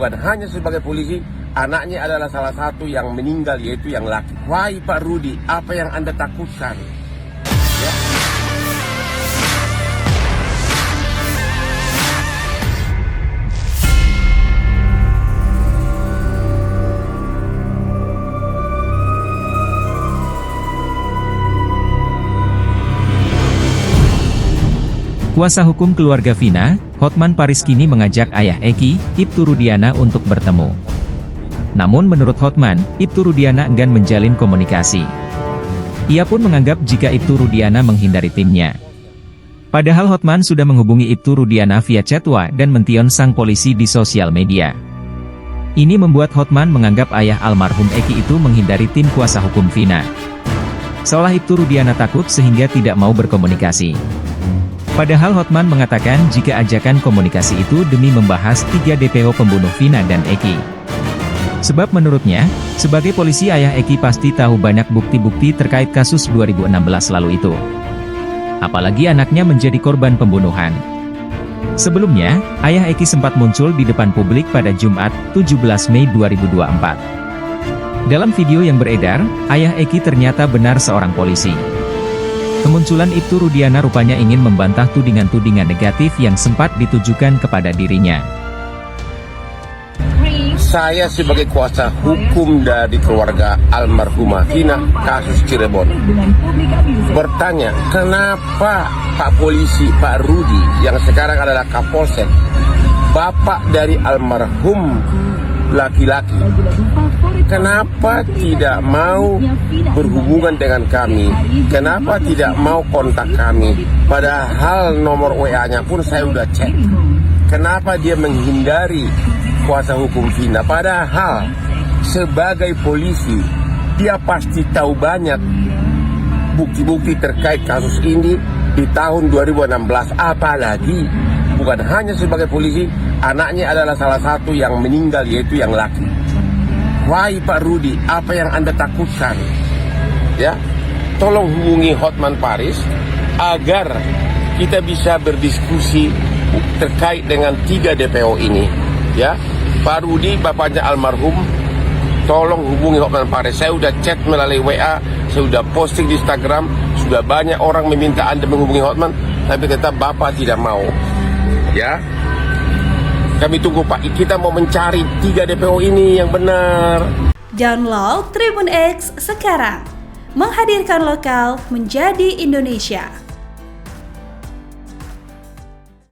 bukan hanya sebagai polisi, anaknya adalah salah satu yang meninggal, yaitu yang laki. Wahai Pak Rudi, apa yang Anda takutkan? Ya. Kuasa hukum keluarga Vina, Hotman Paris kini mengajak ayah Eki, Ibtu Rudiana untuk bertemu. Namun menurut Hotman, Ibtu Rudiana enggan menjalin komunikasi. Ia pun menganggap jika Ibtu Rudiana menghindari timnya. Padahal Hotman sudah menghubungi Ibtu Rudiana via chatwa dan mention sang polisi di sosial media. Ini membuat Hotman menganggap ayah almarhum Eki itu menghindari tim kuasa hukum Vina. Seolah Ibtu Rudiana takut sehingga tidak mau berkomunikasi. Padahal Hotman mengatakan jika ajakan komunikasi itu demi membahas 3 DPO pembunuh Vina dan Eki. Sebab menurutnya, sebagai polisi ayah Eki pasti tahu banyak bukti-bukti terkait kasus 2016 lalu itu. Apalagi anaknya menjadi korban pembunuhan. Sebelumnya, ayah Eki sempat muncul di depan publik pada Jumat, 17 Mei 2024. Dalam video yang beredar, ayah Eki ternyata benar seorang polisi. Kemunculan Ibtu Rudiana rupanya ingin membantah tudingan-tudingan negatif yang sempat ditujukan kepada dirinya. Saya sebagai kuasa hukum dari keluarga almarhumah Vina kasus Cirebon bertanya, kenapa Pak Polisi Pak Rudi yang sekarang adalah Kapolsek, bapak dari almarhum laki-laki, kenapa tidak mau berhubungan dengan kami? Kenapa tidak mau kontak kami? Padahal nomor WA-nya pun saya udah cek. Kenapa dia menghindari kuasa hukum Vina? Padahal sebagai polisi dia pasti tahu banyak bukti-bukti terkait kasus ini di tahun 2016. Apalagi bukan hanya sebagai polisi, anaknya adalah salah satu yang meninggal, yaitu yang laki. Wahai Pak Rudi, apa yang Anda takutkan? Ya, tolong hubungi Hotman Paris agar kita bisa berdiskusi terkait dengan 3 DPO ini. Ya, Pak Rudi, bapaknya almarhum, tolong hubungi Hotman Paris. Saya udah chat melalui WA, saya udah posting di Instagram, sudah banyak orang meminta Anda menghubungi Hotman, tapi tetap Bapak tidak mau. Ya, kami tunggu Pak, kita mau mencari 3 DPO ini yang benar. Download Tribun X sekarang, menghadirkan lokal menjadi Indonesia.